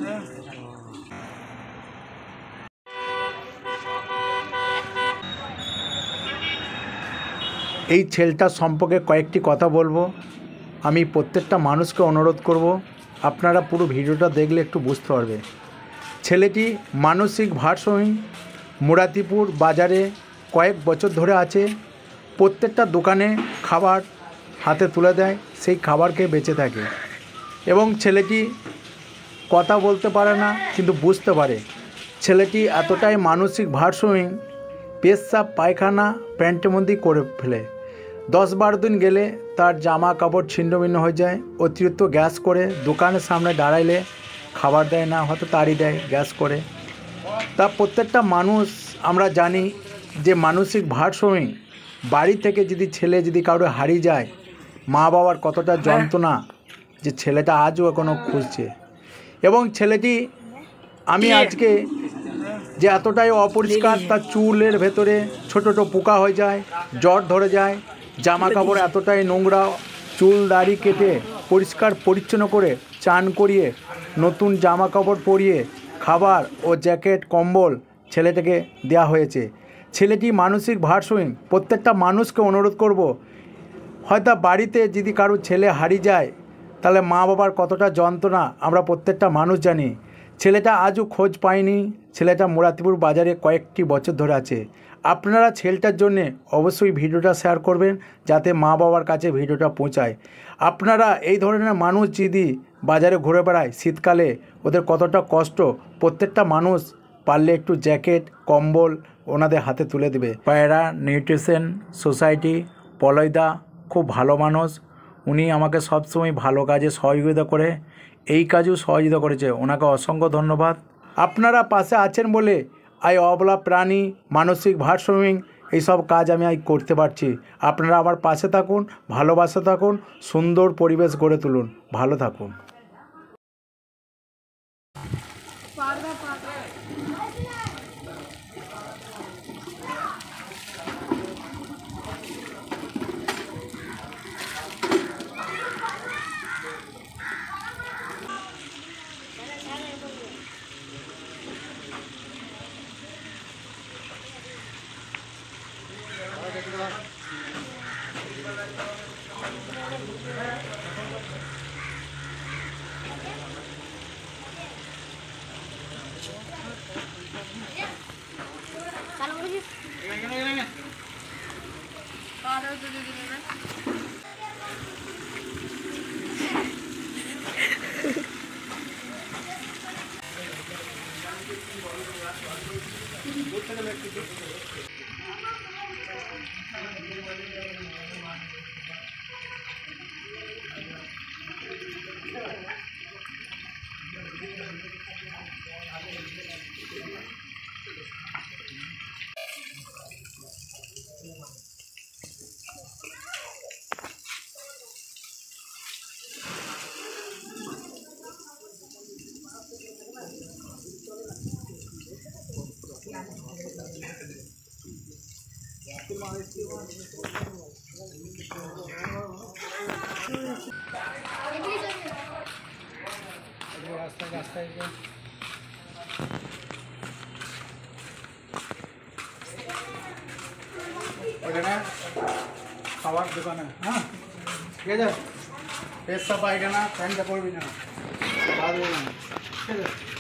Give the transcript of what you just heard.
এই ছেলেটার সম্পর্কে কয়েকটি কথা বলবো। আমি প্রত্যেকটা মানুষকে অনুরোধ করব, আপনারা পুরো ভিডিওটা দেখলে একটু বুঝতে পারবে। ছেলেটি মানসিক ভারসাম্যহীন, মুরাতিপুর বাজারে কয়েক বছর ধরে আছে। প্রত্যেকটা দোকানে খাবার হাতে তুলে দেয়, সেই খাবারকে বেঁচে থাকে। এবং ছেলেটি কথা বলতে পারে না, কিন্তু বুঝতে পারে। ছেলেটি এতটাই মানসিক ভারসাম্যহীন, পেশাব পায়খানা প্যান্টের মধ্যেই করে ফেলে। 10-12 দিন গেলে তার জামা কাপড় ছিন্নভিন্ন হয়ে যায়। অতিরিক্ত গ্যাস করে, দোকানের সামনে দাঁড়াইলে খাবার দেয় না, হয়তো তাড়ি দেয় গ্যাস করে। তা প্রত্যেকটা মানুষ আমরা জানি যে মানসিক ভারসাম্যহীন, বাড়ি থেকে যদি ছেলে যদি কারো হারিয়ে যায়, মা বাবার কতটা যন্ত্রণা, যে ছেলেটা আজও এখনও খুঁজছে। এবং ছেলেটি আমি আজকে যে এতটাই অপরিষ্কার, তার চুলের ভেতরে ছোট ছোটো পোকা হয়ে যায়, জ্বর ধরে যায়, জামা কাপড় এতটাই নোংরা, চুল দাড়ি কেটে পরিষ্কার পরিচ্ছন্ন করে চান করিয়ে নতুন জামা কাপড় পরিয়ে খাবার ও জ্যাকেট কম্বল ছেলেটাকে দেওয়া হয়েছে। ছেলেটি মানসিক ভারসাম্যহীন। প্রত্যেকটা মানুষকে অনুরোধ করব, হয়তো বাড়িতে যদি কারো ছেলে হারিয়ে যায়, তাহলে মা বাবার কতটা যন্ত্রণা আমরা প্রত্যেকটা মানুষ জানি। ছেলেটা আজও খোঁজ পায়নি। ছেলেটা মুরাতিপুর বাজারে কয়েকটি বছর ধরে আছে। আপনারা ছেলেটার জন্যে অবশ্যই ভিডিওটা শেয়ার করবেন, যাতে মা বাবার কাছে ভিডিওটা পৌঁছায়। আপনারা এই ধরনের মানুষ যদি বাজারে ঘুরে বেড়ায় শীতকালে, ওদের কতটা কষ্ট, প্রত্যেকটা মানুষ পারলে একটু জ্যাকেট কম্বল ওনাদের হাতে তুলে দেবে। প্যারা নিউট্রিশন সোসাইটি পলয়দা খুব ভালো মানুষ। উনি আমাকে সবসময় ভালো কাজে সহযোগিতা করে, এই কাজেও সহযোগিতা করেছে, ওনাকে অসংখ্য ধন্যবাদ। আপনারা পাশে আছেন বলে এই অবলা প্রাণী, মানসিক ভারসাম্যহীন এইসব কাজ আমি করতে পারছি। আপনারা আমার পাশে থাকুন, ভালোবাসা থাকুন, সুন্দর পরিবেশ গড়ে তুলুন। ভালো থাকুন। খাবার দোকানে, হ্যাঁ ঠিক আছে। পেশাব পায়খানা প্যান্টটা করবি না, ঠিক আছে।